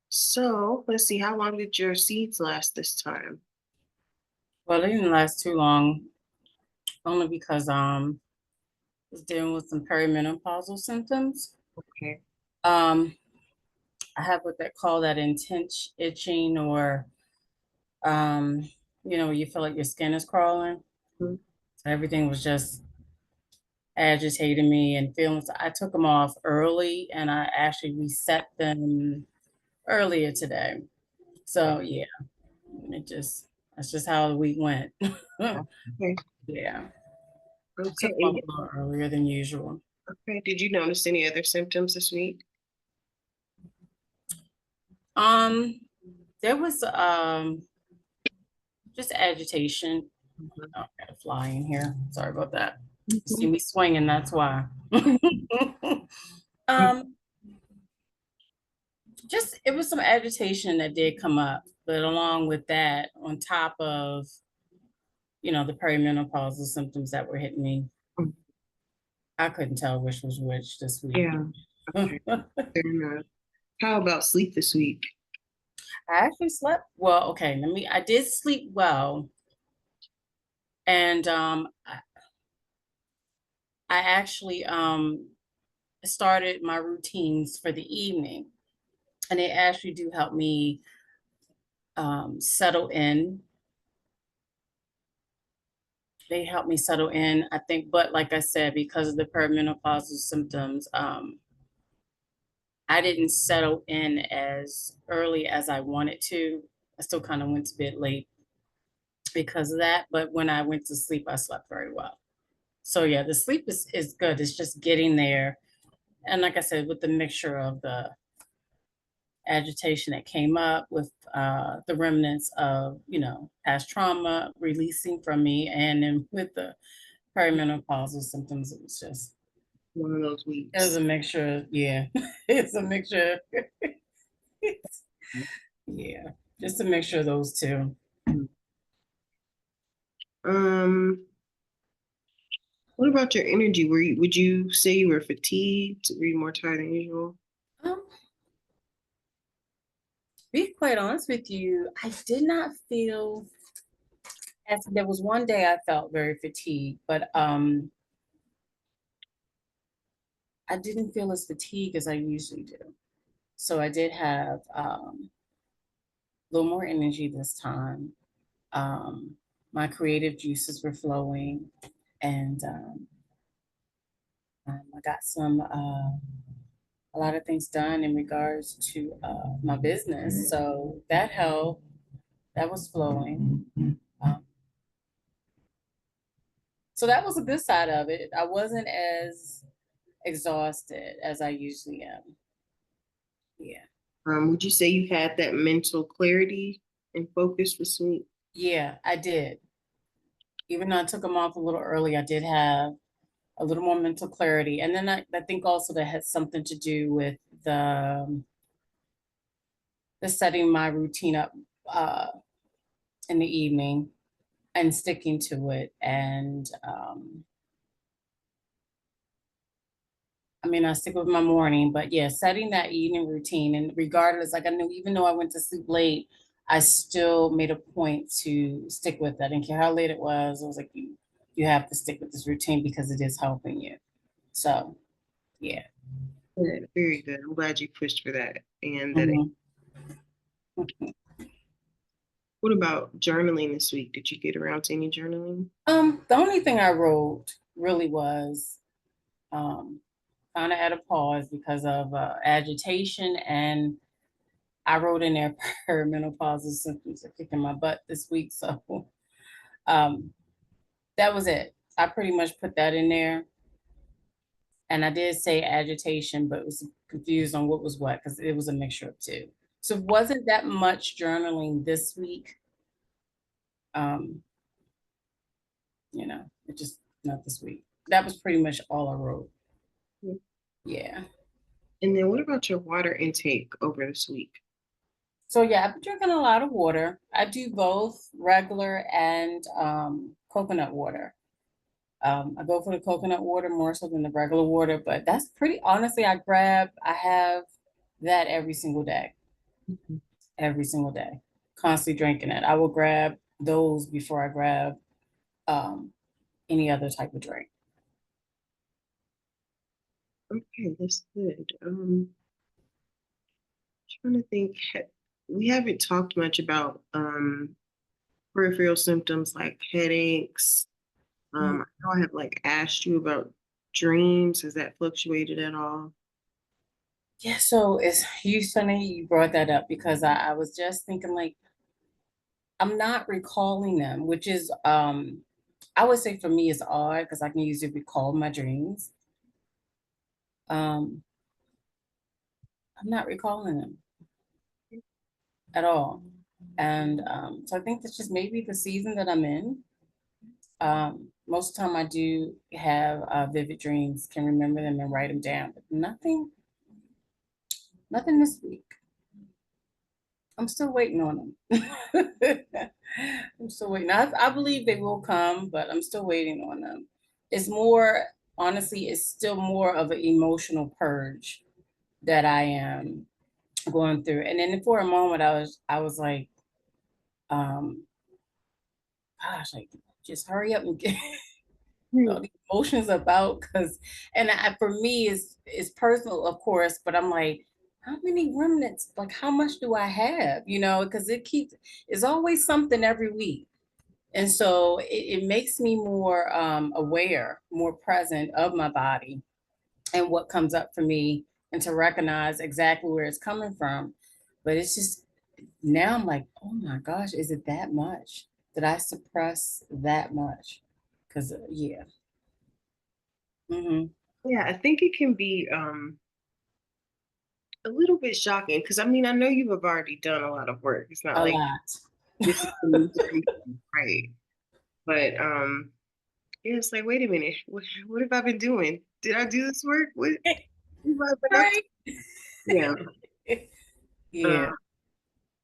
So let's see, how long did your seeds last this time? Well, it didn't last too long, only because I was dealing with some perimenopausal symptoms. Okay. Um, I have what they call that intense itching, or you feel like your skin is crawling. Mhm. So everything was just agitating me and feeling. So I took them off early, and I actually reset them earlier today. So yeah, it just that's just how the week went. Okay. Yeah, I Okay. took them off a little earlier than usual. Okay. Did you notice any other symptoms this week? Um, there was just agitation. Mhm. Oh, I got a fly in here. Sorry about that. You see Mhm. me swinging, that's why. Mhm. um, just it was some agitation that did come up, but along with that, on top of the perimenopausal symptoms that were hitting me, I couldn't tell which was which this week. Yeah. I Okay. Fair enough. How about sleep this week? actually slept well. Okay, I did sleep well, and I actually started my routines for the evening, and they actually do help me settle in. They help me settle in, I think, but like I said, because of the perimenopausal symptoms, I didn't settle in as early as I wanted to. I still kind of went to bed late because of that, but when I went to sleep, I slept very well. So yeah, the sleep is good. It's just getting there. And like I said, with the mixture of the agitation that came up with the remnants of, past trauma releasing from me, and then with the perimenopausal symptoms, One of those it was weeks. a mixture. Yeah, it's a mixture. Yeah, just a mixture of those two. Mhm. Um, what about your energy? Would you say you were fatigued? Were you more tired than usual? Um, be quite honest with you, I did not feel as there was one day I felt very fatigued, but I didn't feel as fatigued as I usually do. So I did have a little more energy this time. Um, my creative juices were flowing, and I got a lot of things done in regards to my business. So that helped. That was flowing. Um, so that was a good side of it. I wasn't as exhausted as I usually am. Yeah. Would you say you had that mental clarity and focus this week? Yeah, I did. Even though I took them off a little early, I did have a little more mental clarity. And then I think also that had something to do with the setting my routine up uh, in the evening and sticking to it. And I mean, I stick with my morning, but yeah, setting that evening routine. And regardless, like I knew, even though I went to sleep late, I still made a point to stick with that. I didn't care how late it was. I was like, you have to stick with this routine because it is helping you. So yeah. Good, very good. I'm glad you pushed for that. And that. Mhm. What about journaling this week? Did you get around to any journaling? The only thing I wrote really was um, kind of at a pause because of agitation, and I wrote in there perimenopausal symptoms are kicking my butt this week. So um, that was it. I pretty much put that in there, and I did say agitation, but was confused on what was what because it was a mixture of two. So it wasn't that much journaling this week. Um, it just not this week. That was pretty much all I wrote. Yeah. And then what about your water intake over this week? So yeah, I've been drinking a lot of water. I do both regular and coconut water. I go for the coconut water more so than the regular water, but that's pretty honestly, I have that every single day. Mhm. every single day, constantly drinking it. I will grab those before I grab um, any other type of drink. Okay, that's good. Trying to think. We haven't talked much about peripheral symptoms like headaches. I know I have like asked you about dreams. Has that fluctuated at all? Yeah, so it's funny you brought that up because I was just thinking like I'm not recalling them, which is I would say for me it's odd because I can usually recall my dreams. Um, I'm not recalling them at all. And so I think that's just maybe the season that I'm in. Most of the time I do have vivid dreams, can remember them and write them down, but nothing this week. I'm still waiting on them. I'm still waiting. I believe they will come, but I'm still waiting on them. It's more, honestly, it's still more of an emotional purge that I am going through. And then for a moment, I was like, um, gosh, like just hurry up and get all Hmm. the emotions about because, and for me, it's personal, of course, but I'm like, how many remnants? Like, how much do I have? Because it's always something every week. And so it makes me more aware, more present of my body and what comes up for me and to recognize exactly where it's coming from. But it's just now I'm like, oh my gosh, is it that much? Did I suppress that much? Because, yeah. Hmm. Yeah, I think it can be a little bit shocking because I mean I know you have already done a lot of work. It's not A like lot. this is the mystery, right? But yeah, it's like, wait a minute, what have I been doing? Did I do this work? What have I been up to? Right? Yeah. Yeah. Um,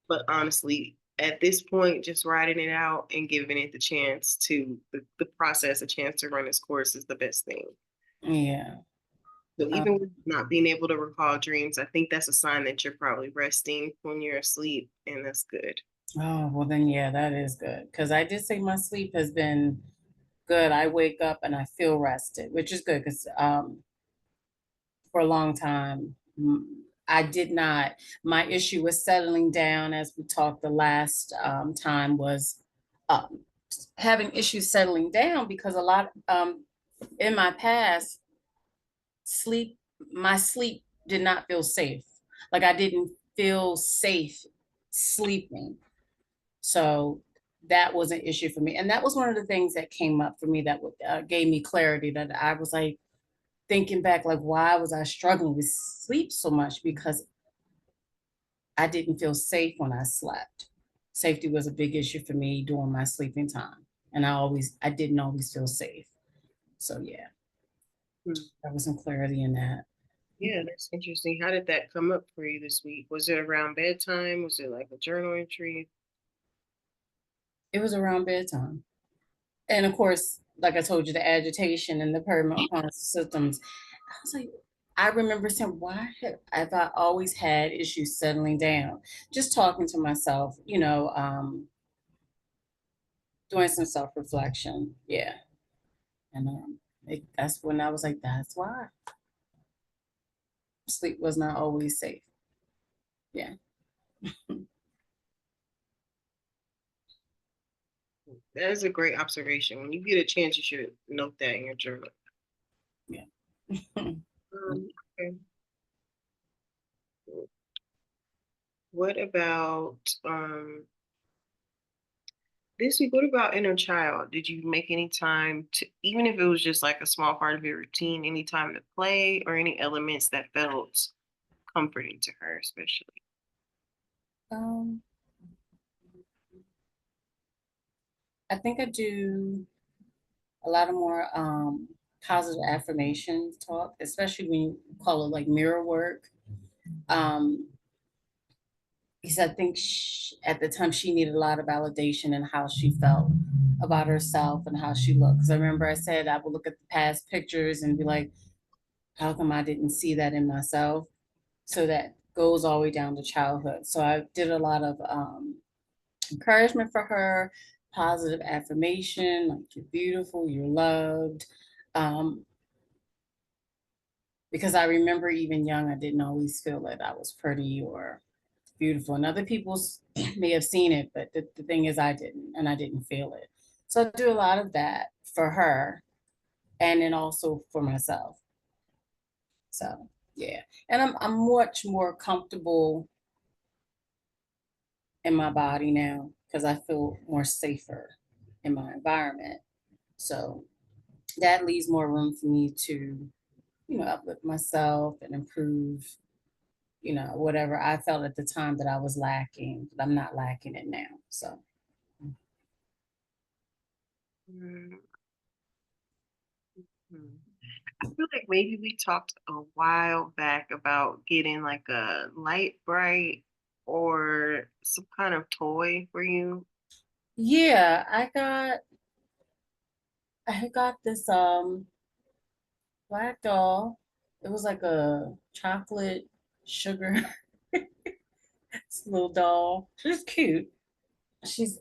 but honestly, at this point, just writing it out and giving it the chance to the process, a chance to run its course is the best thing. Yeah. So Uh, even with not being able to recall dreams, I think that's a sign that you're probably resting when you're asleep, and that's good. oh, well, then, yeah, that is good. Because I did say my sleep has been good. I wake up and I feel rested, which is good because for a long time, I did not. My issue with settling down, as we talked the last time, was um, having issues settling down because a lot in my past, sleep, my sleep did not feel safe. Like I didn't feel safe sleeping. So that was an issue for me. And that was one of the things that came up for me that gave me clarity that I was like, thinking back, like, why was I struggling with sleep so much? Because I didn't feel safe when I slept. Safety was a big issue for me during my sleeping time. And I didn't always feel safe. So yeah, Hmm. there was some clarity in that. Yeah, that's interesting. How did that come up for you this week? Was it around bedtime? Was it like a journal entry? It was around bedtime. And of course, like I told you, the agitation and the perimenopause symptoms. I was like, I remember saying, why have I always had issues settling down? Just talking to myself, doing some self reflection. Yeah. And that's when I was like, that's why sleep was not always safe. Yeah. That is a great observation. When you get a chance, you should note that in your journal. Yeah. Okay. What about this week? What about inner child? Did you make any time to, even if it was just like a small part of your routine, any time to play or any elements that felt comforting to her, especially? um, I think I do a lot of more positive affirmation talk, especially when you call it like mirror work. Um, because I think at the time she needed a lot of validation and how she felt about herself and how she looked. Because I remember I said I would look at the past pictures and be like, how come I didn't see that in myself? So that goes all the way down to childhood. So I did a lot of encouragement for her, positive affirmation, like you're beautiful, you're loved. Um, because I remember even young, I didn't always feel that I was pretty or beautiful. And other people may have seen it, but the thing is, I didn't, and I didn't feel it. So I do a lot of that for her and then also for myself. So yeah. And I'm much more comfortable in my body now because I feel more safer in my environment. So that leaves more room for me to, uplift myself and improve, whatever I felt at the time that I was lacking, but I'm not lacking it now. So Mm, hmm. I feel like maybe we talked a while back about getting like a light bright or some kind of toy for you. yeah, I got this black doll. It was like a chocolate sugar little doll. She's cute. She's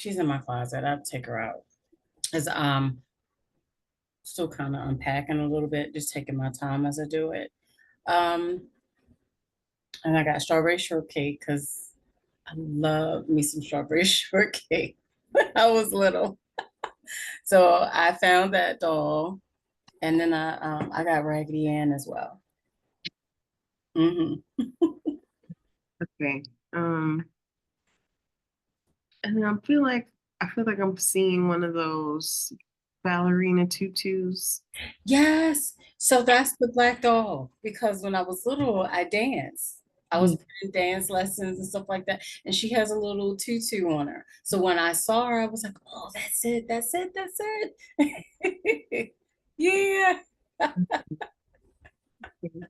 in my closet. I'll take her out. As still kind of unpacking a little bit, just taking my time as I do it. Um, and I got strawberry shortcake because I love me some strawberry shortcake when I was little. So I found that doll, and then I got Raggedy Ann as well. Hmm. Okay. And then I feel like I'm seeing one of those ballerina tutus. Yes. So that's the black doll because when I was little, I danced. I was in dance lessons and stuff like that. And she has a little tutu on her. So when I saw her, I was like, oh, that's it. That's it. That's it. Yeah.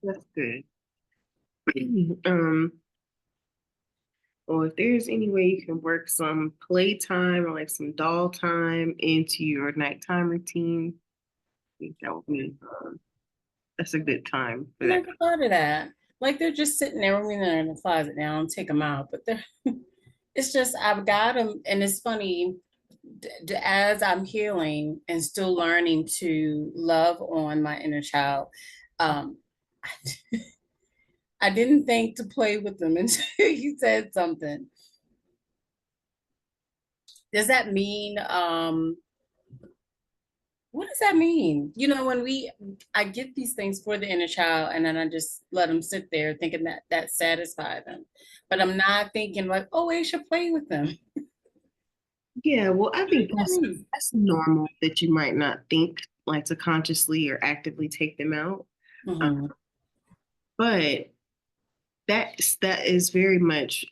That's good. Um, or if there's any way you can work some playtime or like some doll time into your nighttime routine, I think that would be that's a good time I for that. never thought of that. Like they're just sitting there. I mean, they're in the closet now. I don't take them out, but they're, it's just, I've got them. And it's funny, as I'm healing and still learning to love on my inner child, um, I didn't think to play with them until you said something. Does that mean, what does that mean? When I get these things for the inner child and then I just let them sit there thinking that satisfy them. But I'm not thinking like, oh, I should play with them. Yeah, well, I What does think that that's mean? that's normal that you might not think like to consciously or actively take them out. Um, Mhm. but that is very much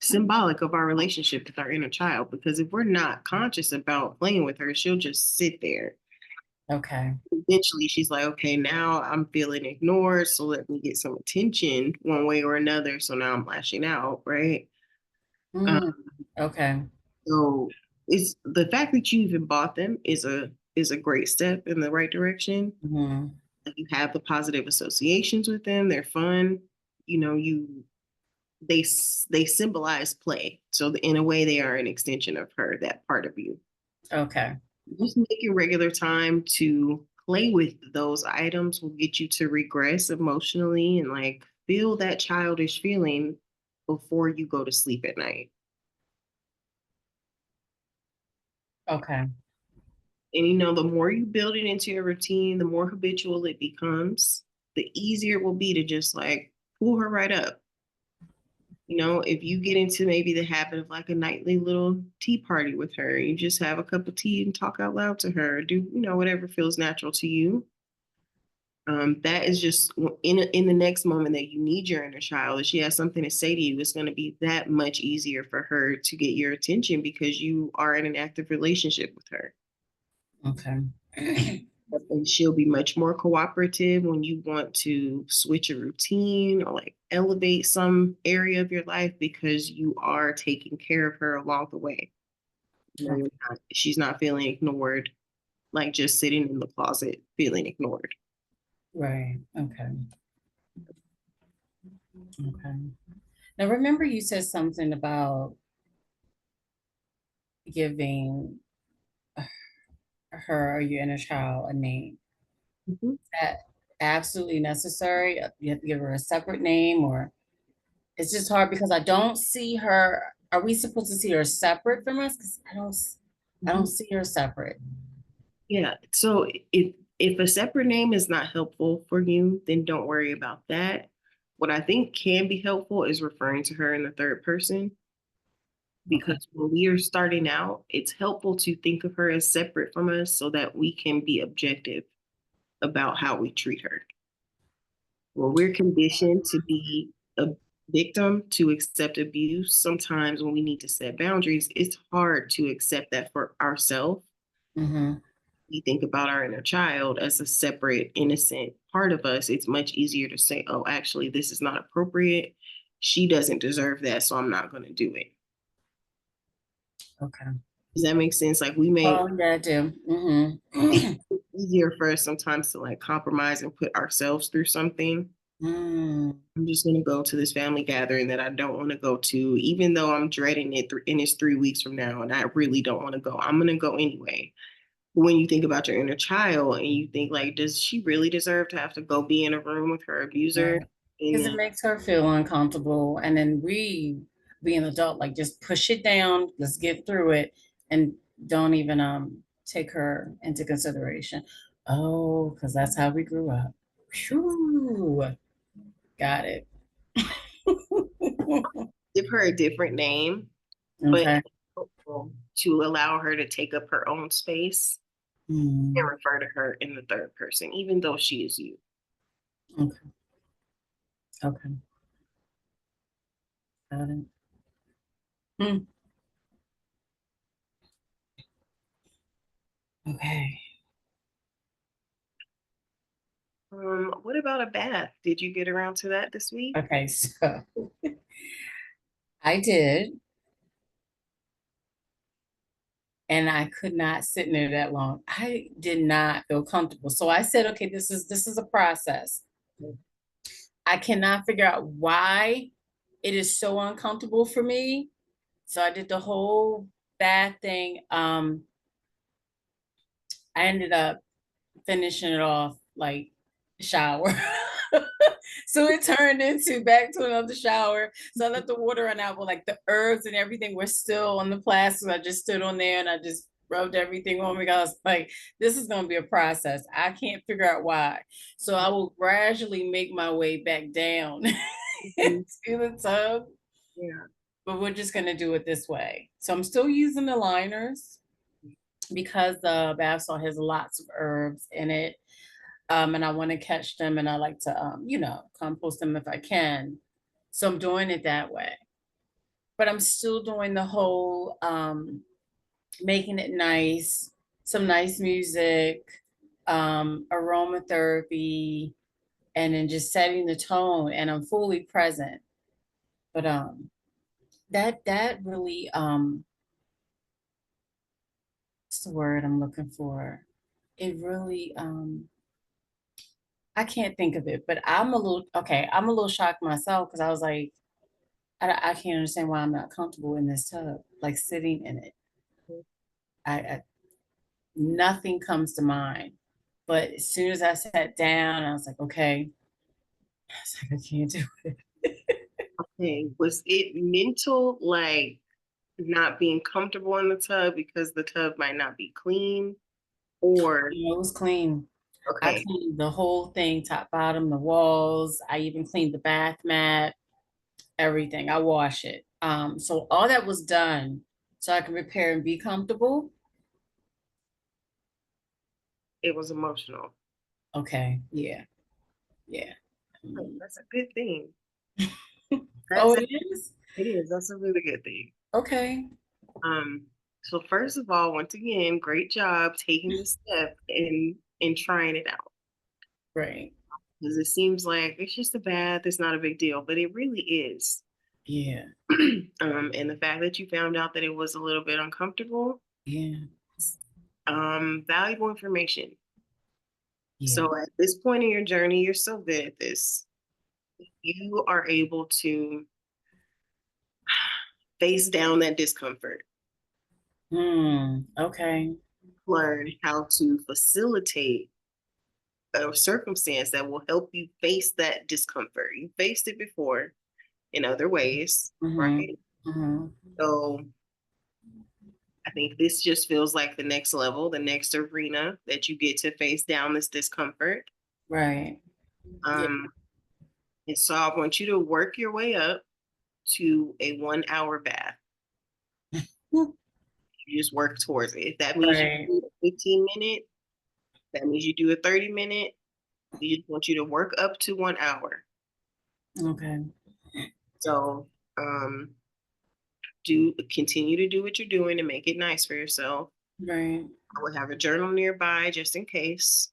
symbolic of our relationship with our inner child because if we're not conscious about playing with her, she'll just sit there. Okay. Eventually, she's like, okay, now I'm feeling ignored, so let me get some attention one way or another. So now I'm lashing out, right? Um, Mm. Okay. so it's the fact that you even bought them is a great step in the right direction. Mhm. Like you have the positive associations with them; they're fun. You know, they symbolize play. So in a way, they are an extension of her, that part of you. Okay. Just making regular time to play with those items will get you to regress emotionally and like feel that childish feeling before you go to sleep at night. Okay. And the more you build it into your routine, the more habitual it becomes, the easier it will be to just like pull her right up. If you get into maybe the habit of like a nightly little tea party with her, you just have a cup of tea and talk out loud to her, do, whatever feels natural to you. That is just in the next moment that you need your inner child, if she has something to say to you, it's going to be that much easier for her to get your attention because you are in an active relationship with her. Okay. And she'll be much more cooperative when you want to switch a routine or like elevate some area of your life because you are taking care of her along the way. Okay. She's not feeling ignored, like just sitting in the closet feeling ignored. Right. Okay. Okay. Now, remember you said something about giving her or your inner child a name. Mhm. That absolutely necessary? You have to give her a separate name, or it's just hard because I don't see her. Are we supposed to see her separate from us? Because I don't Mhm. see her separate. Yeah. So if a separate name is not helpful for you, then don't worry about that. What I think can be helpful is referring to her in the third person, Okay. because when we are starting out, it's helpful to think of her as separate from us so that we can be objective about how we treat her. When we're conditioned to be a victim to accept abuse, sometimes when we need to set boundaries, it's hard to accept that for ourselves. Mm-hmm. We think about our inner child as a separate, innocent part of us. It's much easier to say, oh, actually, this is not appropriate. She doesn't deserve that, so I'm not going to do it. Okay. Does that make sense? Like we may, Oh, yeah, I do. Mm-hmm. it's easier for us sometimes to like compromise and put ourselves through something. Mm. I'm just going to go to this family gathering that I don't want to go to, even though I'm dreading it and it's 3 weeks from now and I really don't want to go. I'm going to go anyway. But when you think about your inner child and you think, like, does she really deserve to have to go be in a room with her abuser? Because it And makes her feel uncomfortable. And then we, being an adult, like just push it down, let's get through it, and don't even take her into consideration. Oh, because that's how we grew up. Phew. Got it. give her a different name, but Okay. to allow her to take up her own space and Mm, refer to her in the third person, even though she is you. okay. Okay. Got it. Hmm. Okay. What about a bath? Did you get around to that this week? Okay. So I did, and I could not sit in there that long. I did not feel comfortable. So I said, okay, this is a process. I cannot figure out why it is so uncomfortable for me. So I did the whole bath thing. I ended up finishing it off like shower. So it turned into back to another shower. So I let the water run out, but like the herbs and everything were still on the plastic. I just stood on there and I just rubbed everything on me. I was like, this is going to be a process. I can't figure out why. So I will gradually make my way back down Mhm. into the tub, Yeah. but we're just going to do it this way. So I'm still using the liners because the bath salt has lots of herbs in it. And I want to catch them, and I like to, compost them if I can. So I'm doing it that way. But I'm still doing the whole making it nice, some nice music, aromatherapy, and then just setting the tone. And I'm fully present. But that really what's the word I'm looking for? It really I can't think of it, but I'm a little shocked myself because I was like, I can't understand why I'm not comfortable in this tub, like sitting in it. I nothing comes to mind. But as soon as I sat down, I was like, okay, I was like, I can't do it. Okay. Was it mental, like not being comfortable in the tub because the tub might not be clean? Or, It was clean. I okay, cleaned the whole thing, top, bottom, the walls. I even cleaned the bath mat, everything. I wash it. So all that was done so I can prepare and be comfortable. it was emotional. Okay. Yeah. Yeah. Oh, that's a good thing. Oh, That's it is? it is. That's a really good thing. Okay. Um, so first of all, once again, great job taking the step and trying it out. Right. Because it seems like it's just a bath, it's not a big deal, but it really is. Yeah. And the fact that you found out that it was a little bit uncomfortable, Yeah. valuable information. Yeah. So at this point in your journey, you're so good at this. You are able to face down that discomfort, Okay. learn how to facilitate a circumstance that will help you face that discomfort. You faced it before in other ways, Mm-hmm. right? Mm-hmm. So I think this just feels like the next level, the next arena that you get to face down this discomfort. Right. Yeah. Um, and so I want you to work your way up to a 1 hour bath. You just work towards it. If that means you Right. do a 15-minute, that means you do a 30-minute. We just want you to work up to 1 hour. Okay. So do continue to do what you're doing and make it nice for yourself. Right. I would have a journal nearby just in case.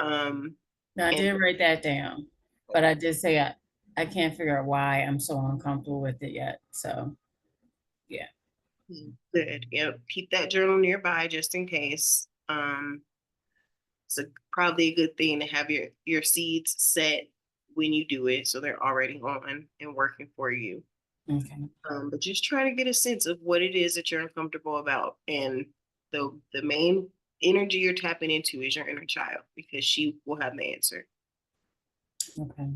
Um, Now, I and did write that down, but I did say I can't figure out why I'm so uncomfortable with it yet. So, yeah. good. Yep. Keep that journal nearby just in case. It's probably a good thing to have your seeds set when you do it, so they're already on and working for you. Okay. But just try to get a sense of what it is that you're uncomfortable about, and the main energy you're tapping into is your inner child because she will have the answer. Okay.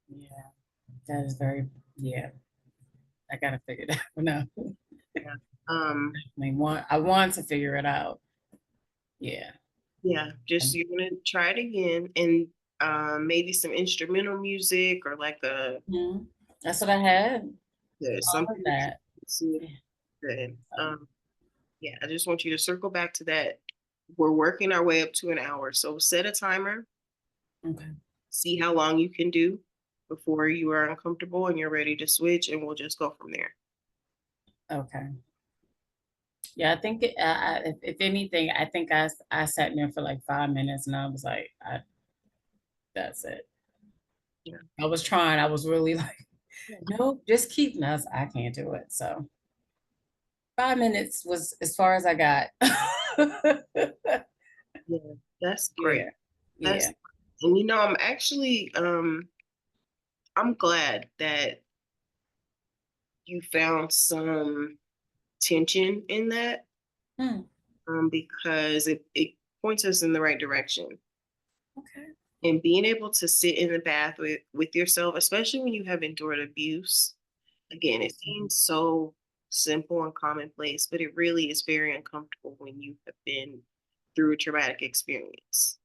Yeah. That is very, yeah. I gotta figure that one out. Yeah. Um, I want to figure it out. Yeah. yeah, just you're gonna try it again and maybe some instrumental music or like a Mhm. That's what I had. All of something that that. you see Yeah. good. Yeah, I just want you to circle back to that. We're working our way up to an hour. So set a timer, Okay. see how long you can do before you are uncomfortable and you're ready to switch, and we'll just go from there. Okay. Yeah, I think if anything, I think I sat in there for like 5 minutes and I was like, that's it. Yeah. I was trying. I was really like, no, just keep us. I can't do it. So 5 minutes was as far as I got. Yeah, that's great. Yeah. That's Yeah. and I'm actually I'm glad that you found some tension in that Hmm. because it points us in the right direction. Okay. And being able to sit in the bath with yourself, especially when you have endured abuse, again, it seems so simple and commonplace, but it really is very uncomfortable when you have been through a traumatic experience.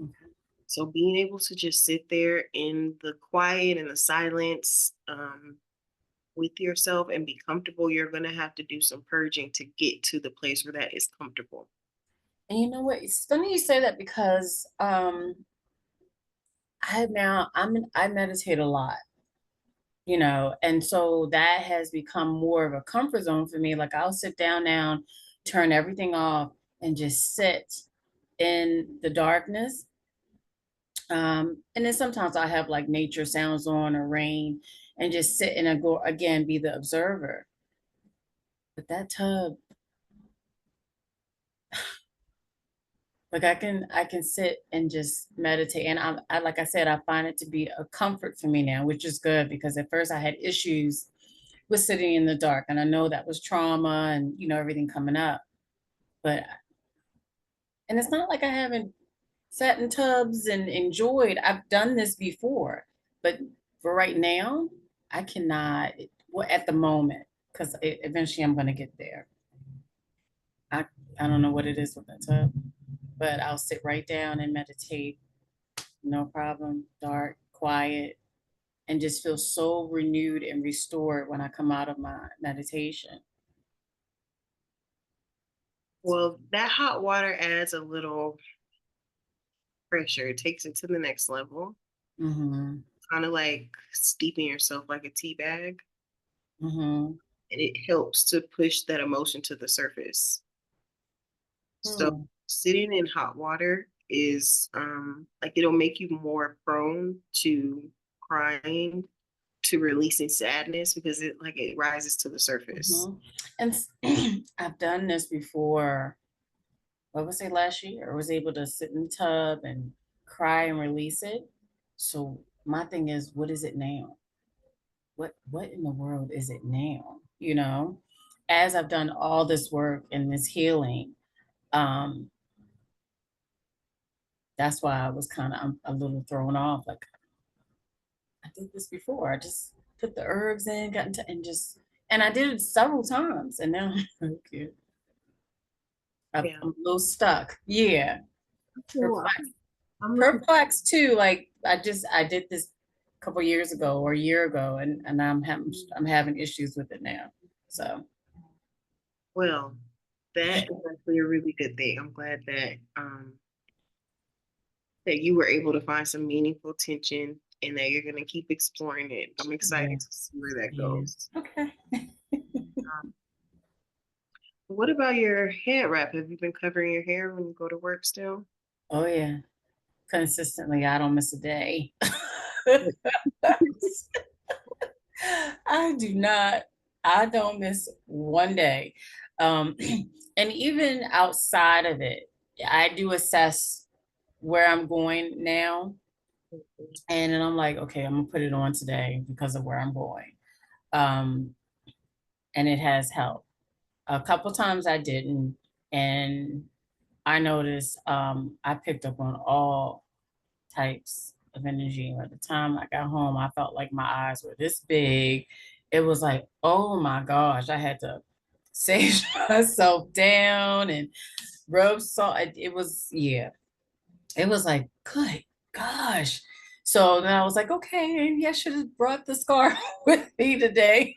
Okay. So being able to just sit there in the quiet and the silence with yourself and be comfortable, you're going to have to do some purging to get to the place where that is comfortable. And you know what? It's funny you say that because I meditate a lot, and so that has become more of a comfort zone for me. Like I'll sit down now, turn everything off, and just sit in the darkness. And then sometimes I have like nature sounds on or rain and just sit and go again, be the observer. But that tub, like I can sit and just meditate. And I like I said, I find it to be a comfort for me now, which is good because at first I had issues with sitting in the dark. And I know that was trauma and everything coming up. But and it's not like I haven't sat in tubs and enjoyed. I've done this before, but for right now, I cannot. Well, at the moment, because eventually I'm going to get there. I I don't know what it is with that tub, but I'll sit right down and meditate, no problem, dark, quiet, and just feel so renewed and restored when I come out of my meditation. Well, that hot water adds a little pressure, it takes it to the next level, Mm-hmm. kind of like steeping yourself like a tea bag. Mm-hmm. And it helps to push that emotion to the surface. So Hmm. sitting in hot water is like it'll make you more prone to crying, to releasing sadness because it rises to the surface. Mm-hmm. And I've done this before. What was it last year? I was able to sit in the tub and cry and release it. So my thing is, what is it now? What in the world is it now? You know, as I've done all this work and this healing, um, that's why I was kind of a little thrown off. Like, I did this before. I just put the herbs in, got into, and I did it several times. And now okay, Yeah. I'm a little stuck. Yeah. Well, I'm looking. Perplexed too. Like I did this a couple years ago or a year ago, and I'm having issues with it now. So Well, that is actually a really good thing. I'm glad that you were able to find some meaningful tension and that you're going to keep exploring it. I'm yeah, excited to see where that yeah. goes. Okay. What about your head wrap? Have you been covering your hair when you go to work still? Oh yeah. Consistently, I don't miss a day. I do not, I don't miss one day. Um, and even outside of it, I do assess where I'm going now. And then I'm like, okay, I'm gonna put it on today because of where I'm going. Um, and it has helped. A couple times I didn't, and I noticed I picked up on all types of energy. By the time I got home, I felt like my eyes were this big. It was like, oh my gosh, I had to sage myself down and rub salt. It was, yeah, it was like, good gosh. So then I was like, okay, maybe I should have brought the scarf with me today.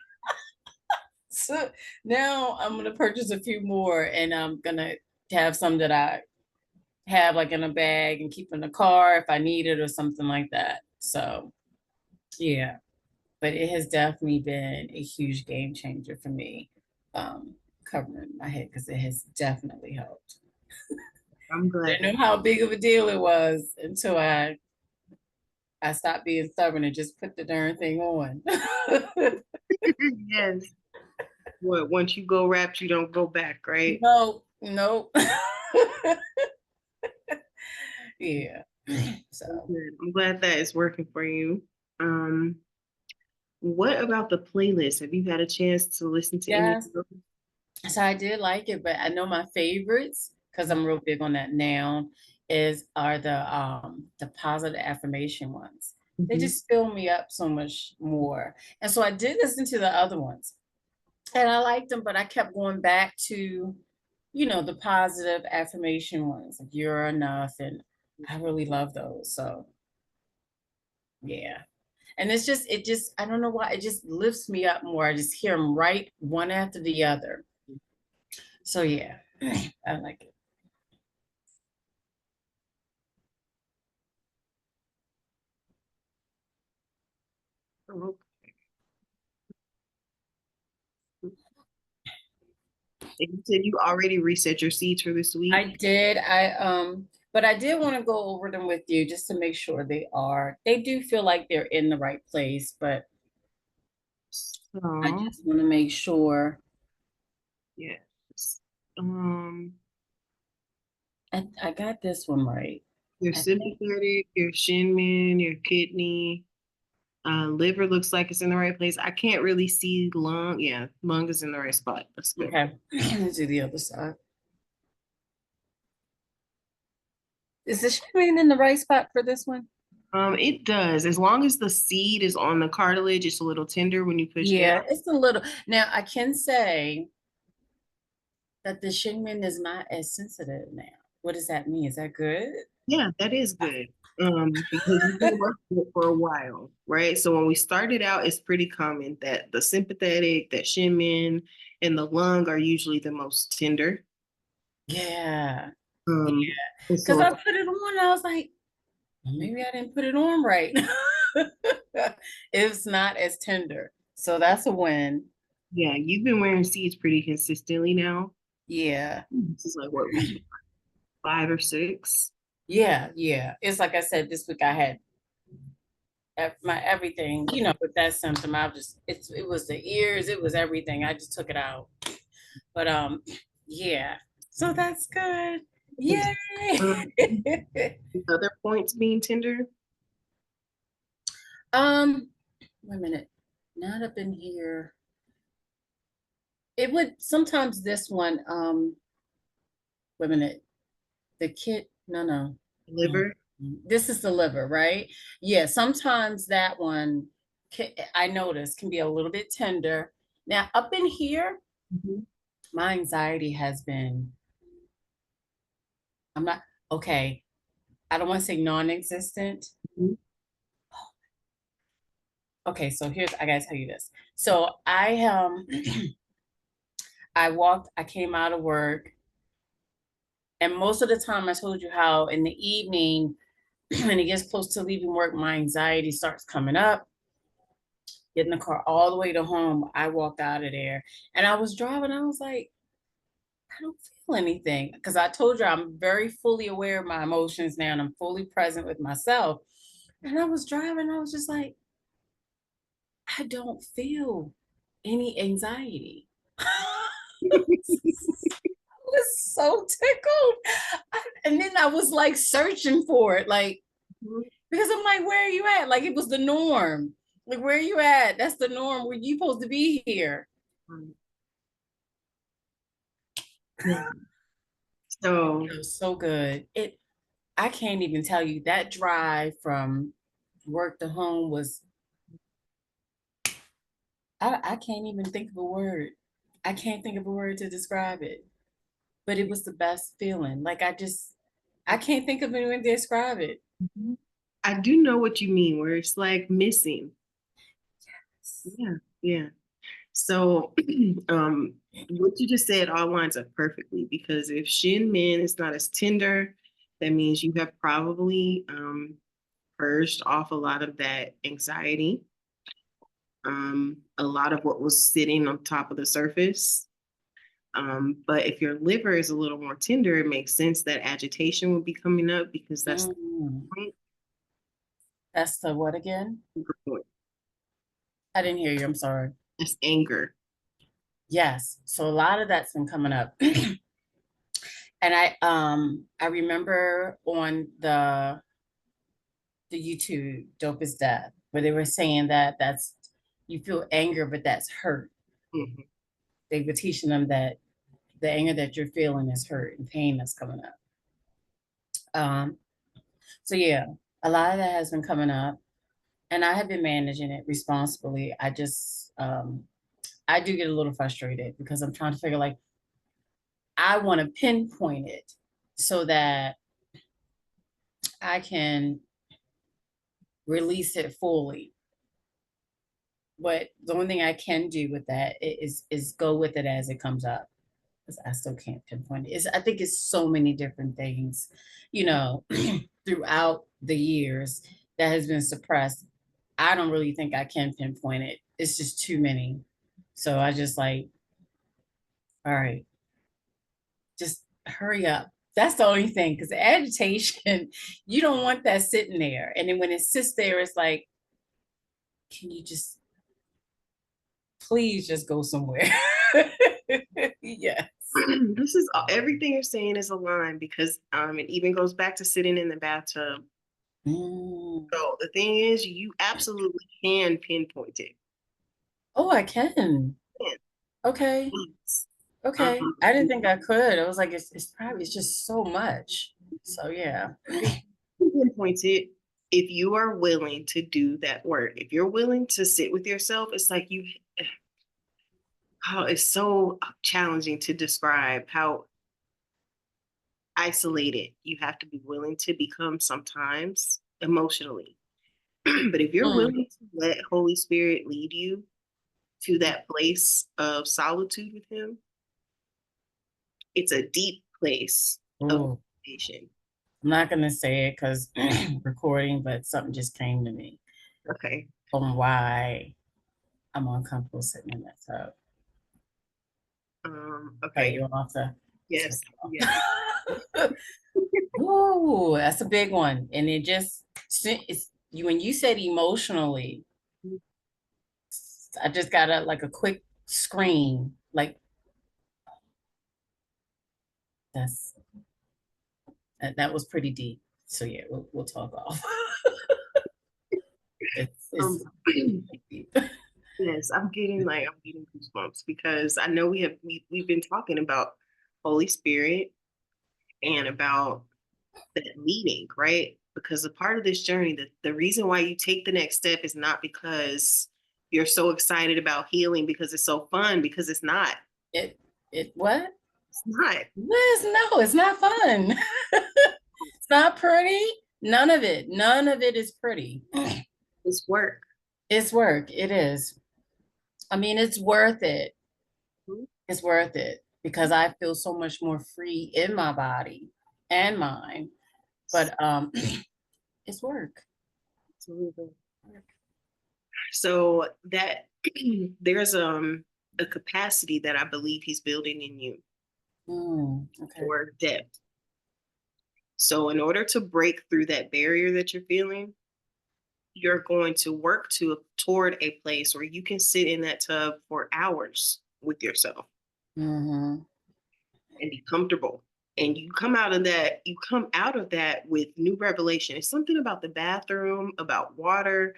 So now I'm gonna purchase a few more, and I'm gonna have some that I have like in a bag and keep in the car if I need it or something like that. So yeah, but it has definitely been a huge game changer for me, covering my head because it has definitely helped. I'm I glad didn't know how big of a deal it was until I stopped being stubborn and just put the darn thing on. yes. What, once you go wrapped, you don't go back, right? No, no. Yeah. So Good. I'm glad that is working for you. Um, what about the playlist? Have you had a chance to listen to any of yes. those? So I did like it, but I know my favorites, because I'm real big on that now, are the positive affirmation ones. They Mhm. just fill me up so much more. And so I did listen to the other ones and I liked them, but I kept going back to, the positive affirmation ones, like you're enough. And I really love those. So yeah. And I don't know why, it just lifts me up more. I just hear them right one after the other. So yeah, I like it. Oh, okay. And you said you already reset your seeds for this week. I did. But I did want to go over them with you just to make sure they do feel like they're in the right place, but I So, just want to make sure yes. Um, I got this one right. your I think, sympathetic, your shinmin, your kidney, liver looks like it's in the right place. I can't really see lung. Yeah, lung is in the right spot. That's good. okay. Let's do the other side. Is the shimming in the right spot for this one? It does. As long as the seed is on the cartilage, it's a little tender when you push down. Yeah, it's a little. Now I can say that the Shinmin is not as sensitive now. What does that mean? Is that good? Yeah, that is good. Because you've been working with it for a while, right? So when we started out, it's pretty common that the sympathetic, that shinmin, and the lung are usually the most tender. Yeah. Yeah. Um, and Because I so put it on, and I was like, well, maybe I didn't put it on right. It's not as tender. So that's a win. yeah, you've been wearing seeds pretty consistently now. Yeah. This is like what week 5 or 6. Yeah. Yeah. It's like I said, this week I had my everything, with that symptom. It was the ears, it was everything. I just took it out. But yeah. So that's good. Yay. Um, other points being tender. Wait a minute. Not up in here. It would sometimes this one, wait a minute. The kid, no. Liver? This is the liver, right? Yeah, sometimes that one I notice can be a little bit tender. Now, up in here, Mm-hmm. my anxiety has been, I'm not, okay, I don't want to say non-existent. Mm-hmm. Okay, so here's, I gotta tell you this. So I came out of work, and most of the time I told you how in the evening, when it gets close to leaving work, my anxiety starts coming up. Get in the car all the way to home. I walked out of there and I was driving. I was like, I don't feel anything. Because I told you I'm very fully aware of my emotions now and I'm fully present with myself. And I was driving, I was just like, I don't feel any anxiety. I was so tickled. And then I was like searching for it, like, because I'm like, where are you at? Like, it was the norm. Like, where are you at? That's the norm. Where you supposed to be here? Yeah. So It was so good. I can't even tell you that drive from work to home was, I can't even think of a word. I can't think of a word to describe it. But it was the best feeling. Like I can't think of anyone to describe it. mhm. I do know what you mean, where it's like missing. Yeah, yeah. So, what you just said all lines up perfectly because if Shin Min is not as tender, that means you have probably purged off a lot of that anxiety, a lot of what was sitting on top of the surface. But if your liver is a little more tender, it makes sense that agitation would be coming up because that's the Mm. point. That's the what again? The point. I didn't hear you. I'm sorry. That's anger. Yes. So a lot of that's been coming up. And I remember on the YouTube Dope is Death, where they were saying that that's you feel anger, but that's hurt. Mhm. They were teaching them that the anger that you're feeling is hurt and pain that's coming up. Um, so yeah, a lot of that has been coming up, and I have been managing it responsibly. I do get a little frustrated because I'm trying to figure like I want to pinpoint it so that I can release it fully. But the only thing I can do with that is go with it as it comes up. Because I still can't pinpoint it. I think it's so many different things, you know, throughout the years that has been suppressed. I don't really think I can pinpoint it. It's just too many. So I just like, all right, just hurry up. That's the only thing. Because the agitation, you don't want that sitting there. And then when it sits there, it's like, can you just please just go somewhere? Yes. This is everything you're saying is aligned because it even goes back to sitting in the bathtub. Mm. So the thing is, you absolutely can pinpoint it. Oh, I can. Yeah. Okay. Okay. I didn't think I could. I was like, it's probably it's just so much. So yeah. You pinpoint it if you are willing to do that work. If you're willing to sit with yourself, it's like you. How it's so challenging to describe how isolated you have to be willing to become sometimes emotionally. But if you're Mm. willing to let Holy Spirit lead you to that place of solitude with Him, it's a deep place of Ooh. meditation. I'm not gonna say it because recording, but something just came to me Okay. on why I'm uncomfortable sitting in that tub. Okay, Okay. you want to switch Yes. it Yes. off. Ooh, that's a big one. And it's you when you said emotionally, I just got like a quick scream. Like that's that was pretty deep. So yeah, we'll talk off. It's Um, yes, I'm getting goosebumps because I know we've been talking about Holy Spirit and about that meeting, right? Because a part of this journey, the reason why you take the next step is not because you're so excited about healing because it's so fun, because it's not. What? It's not. No, it's not fun. It's not pretty. None of it is pretty. It's work. It's work. It is. I mean, it's worth it. Mhm. It's worth it because I feel so much more free in my body and mind. But it's work. Absolutely. So that there's a capacity that I believe he's building in you Okay. for depth. So in order to break through that barrier that you're feeling, you're going to work toward a place where you can sit in that tub for hours with yourself Mm-hmm. and be comfortable. And you come out of that with new revelation. It's something about the bathroom, about water.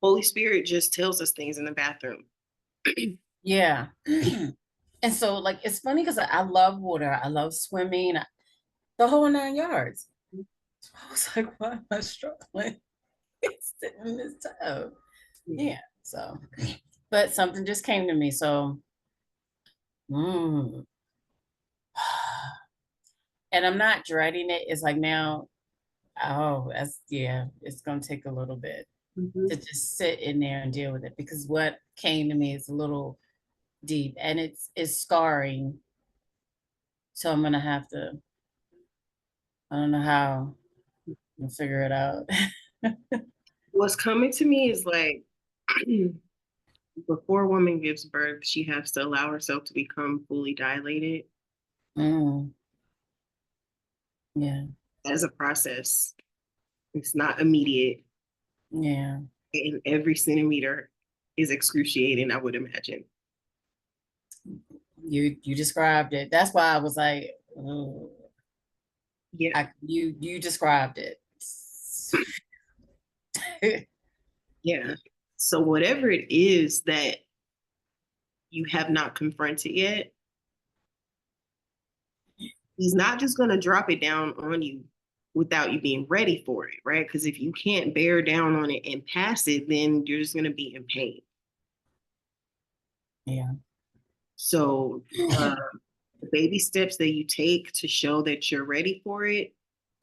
Holy Spirit just tells us things in the bathroom. Yeah. And so, like, it's funny because I love water. I love swimming, the whole 9 yards. So I was like, why am I struggling? Sitting in this tub. Yeah. So, but something just came to me. So, mm. And I'm not dreading it. It's like now, oh, it's gonna take a little bit Mhm. to just sit in there and deal with it because what came to me is a little deep and it's scarring. So I'm gonna have to, I don't know how I'll figure it out. What's coming to me is like before a woman gives birth, she has to allow herself to become fully dilated Mm, yeah, as a process. It's not immediate, yeah. and every centimeter is excruciating, I would imagine. You described it. That's why I was like, oh, Yeah. you described it. Yeah. So whatever it is that you have not confronted yet, he's not just going to drop it down on you without you being ready for it, right? Because if you can't bear down on it and pass it, then you're just going to be in pain. Yeah. So the baby steps that you take to show that you're ready for it,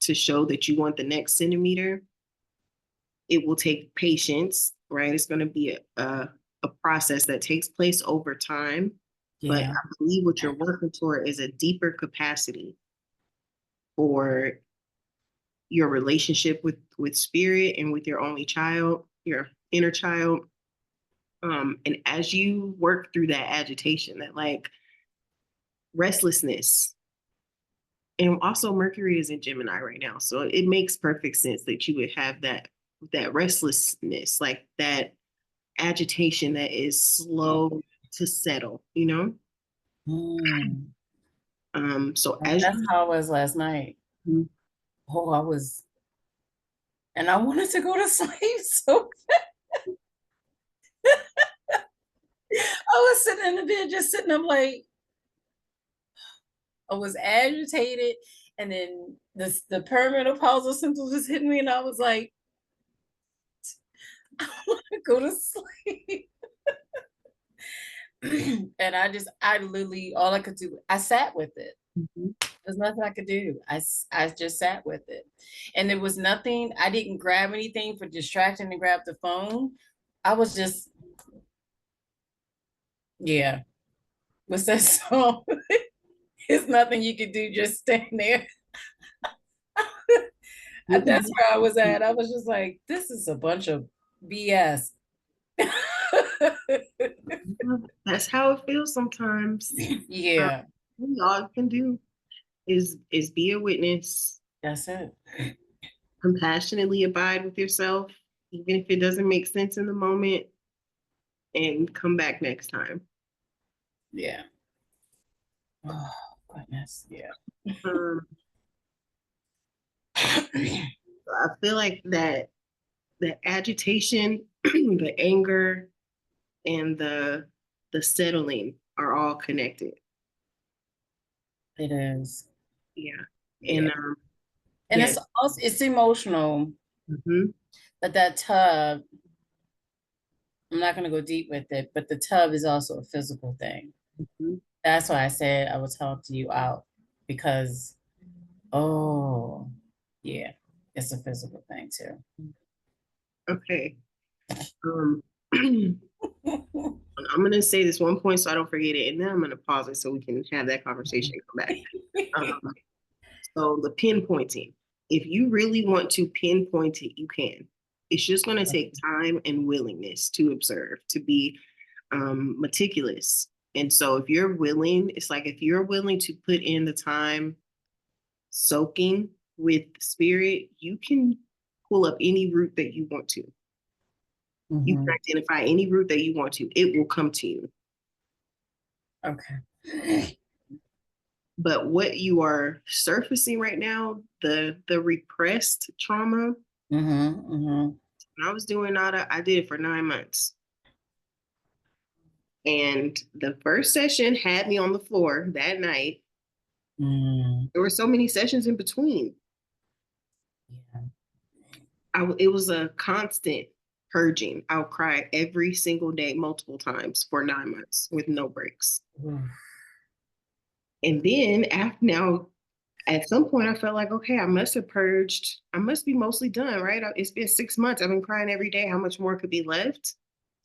to show that you want the next centimeter, it will take patience, right? It's going to be a process that takes place over time. But Yeah. I believe what you're working toward is a deeper capacity for your relationship with spirit and with your only child, your inner child. And as you work through that agitation, that like restlessness, and also Mercury is in Gemini right now, so it makes perfect sense that you would have that restlessness, like that agitation that is slow to settle, you know? Mm. So as That's how I was last night. you Oh, and I wanted to go to sleep. So I was sitting in the bed, just sitting. I'm like, I was agitated, and then the perimenopausal symptoms was hitting me, and I was like, I want to go to sleep. And I literally, all I could do, I sat with it. Mhm. There's nothing I could do. I just sat with it. And there was nothing, I didn't grab anything for distraction and grab the phone. I was just, yeah. What's that song? It's nothing you could do, just stand there. That's where I was at. I was just like, this is a bunch of BS. That's how it feels sometimes. Um, Yeah, all you can do is be a witness, that's it. compassionately abide with yourself, even if it doesn't make sense in the moment, and come back next time. Yeah. Oh, goodness. Yeah. Um, I feel like that agitation the anger and the settling are all connected. It is. Yeah. Yeah. And And yeah. it's also, it's emotional, Mm-hmm. but that tub, I'm not going to go deep with it, but the tub is also a physical thing. Mm-hmm. That's why I said I would talk to you out because, oh, yeah, it's a physical thing too. Okay. I'm gonna say this one point so I don't forget it, and then I'm gonna pause it so we can have that conversation and come back. Um, so the pinpointing. If you really want to pinpoint it, you can. It's just gonna take time and willingness to observe, to be meticulous. And so if you're willing, it's like if you're willing to put in the time soaking with spirit, you can pull up any route that you want to. You can Mhm. identify any route that you want to. It will come to you. Okay. But what you are surfacing right now, the repressed trauma, Mm-hmm. when I was doing NADA, I did it for 9 months. And the first session had me on the floor that night. Mm-hmm. There were so many sessions in between. Yeah. It was a constant purging. I would cry every single day, multiple times for 9 months with no breaks. Oof. And then after now, at some point, I felt like, okay, I must have purged. I must be mostly done, right? It's been 6 months. I've been crying every day. How much more could be left?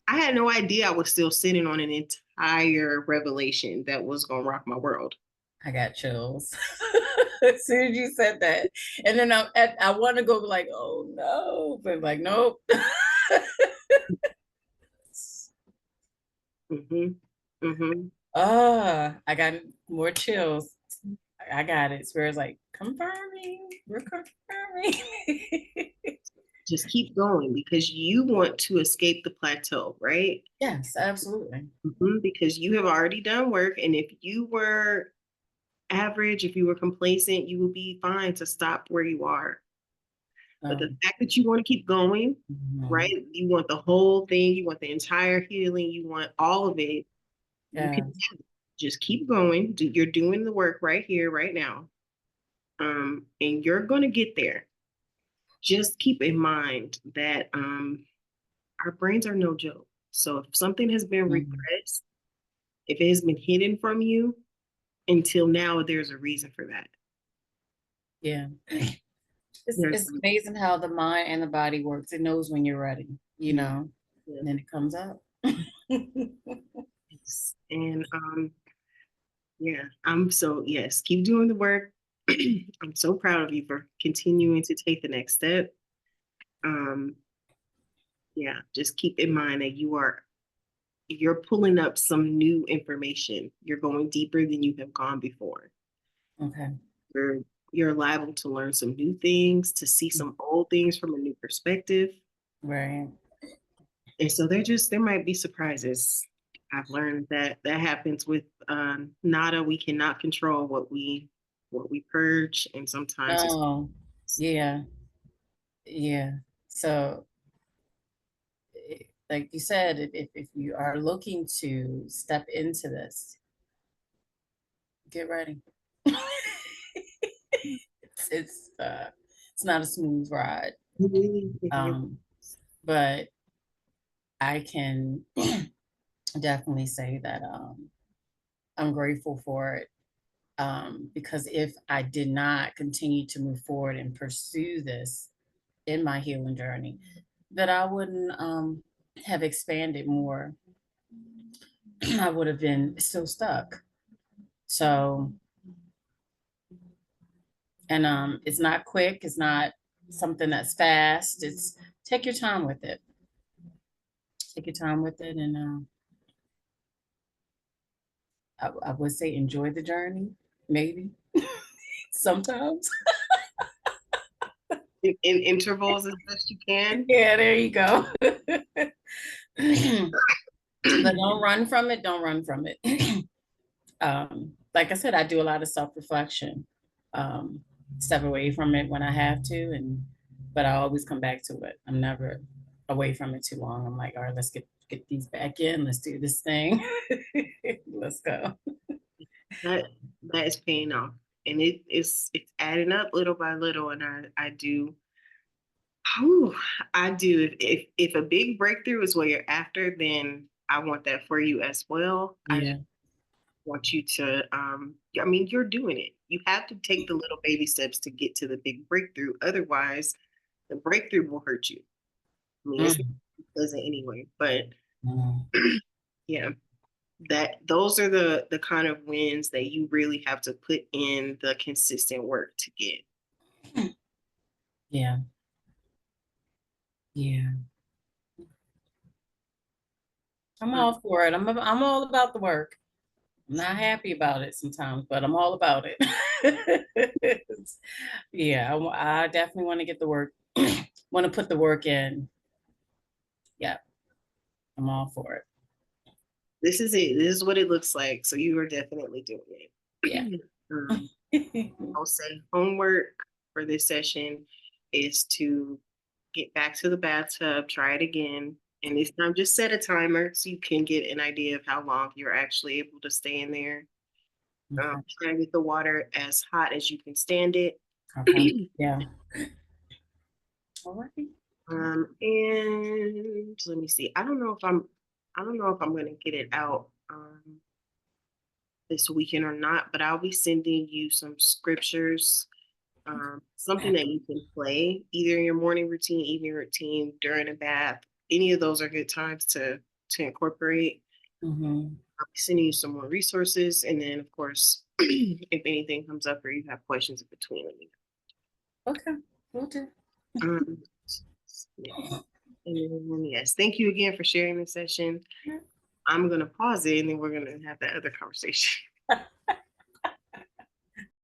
I had no idea I was still sitting on an entire revelation that was going to rock my world. I got chills as soon as you said that. And then I want to go like, oh no, but like, nope. Mm-hmm. Mm-hmm. I got more chills. I got it. Where it's like, confirming, we're confirming. Just keep going because you want to escape the plateau, right? Yes, absolutely. Mm-hmm. Because you have already done work. And if you were average, if you were complacent, you would be fine to stop where you are. But the fact that you want to keep going, Mhm. right? You want the whole thing, you want the entire healing, you want all of it. You can Yes. just keep going. You're doing the work right here, right now. And you're going to get there. Just keep in mind that our brains are no joke. So if something has been Mhm. repressed, if it has been hidden from you until now, there's a reason for that. Yeah. There's It's amazing how the mind and the body works. It knows when you're ready, yeah, and then it comes up. yes. And yeah, I'm so yes, keep doing the work. I'm so proud of you for continuing to take the next step. Um, yeah, just keep in mind that you're pulling up some new information. You're going deeper than you have gone before. Okay. You're you're liable to learn some new things, to see some old things from a new perspective. Right. And so there might be surprises. I've learned that that happens with nada. We cannot control what we purge, and sometimes it's Oh, yeah. Yeah. So, like you said, if you are looking to step into this, get ready. It's not a smooth ride. really Um, but I can definitely say that I'm grateful for it. Because if I did not continue to move forward and pursue this in my healing journey, that I wouldn't have expanded more. I would have been still stuck. So, and it's not quick. It's not something that's fast. It's take your time with it. Take your time with it, and I would say enjoy the journey. Maybe sometimes. in intervals as best you can. Yeah, there you go. But don't run from it. Don't run from it. Like I said, I do a lot of self-reflection. Step away from it when I have to, but I always come back to it. I'm never away from it too long. I'm like, all right, let's get these back in. Let's do this thing. Let's go. That is paying off, and it's adding up little by little, and I do. Whew, I do. If a big breakthrough is what you're after, then I want that for you as well. I Yeah. just want you to, I mean, you're doing it. You have to take the little baby steps to get to the big breakthrough. Otherwise, the breakthrough will hurt you. I mean, it doesn't anyway. But Mm. yeah, those are the kind of wins that you really have to put in the consistent work to get. Yeah. Yeah. I'm all for it. I'm all about the work. I'm not happy about it sometimes, but I'm all about it. Yeah, I definitely want to get the work, want to put the work in. Yeah, I'm all for it. This is it. This is what it looks like. So you are definitely doing it. Yeah. I'll say homework for this session is to get back to the bathtub, try it again. And this time, just set a timer so you can get an idea of how long you're actually able to stay in there. Okay. Try to get the water as hot as you can stand it. Okay. Yeah. All right. And let me see. I don't know if I'm gonna get it out this weekend or not, but I'll be sending you some scriptures, something that you can play either in your morning routine, evening routine, during a bath. Any of those are good times to incorporate. Mm-hmm. I'll be sending you some more resources, and then of course, if anything comes up or you have questions in between, let me Okay. Will do. know. And yes, thank you again for sharing this session. I'm gonna pause it, and then we're gonna have that other conversation.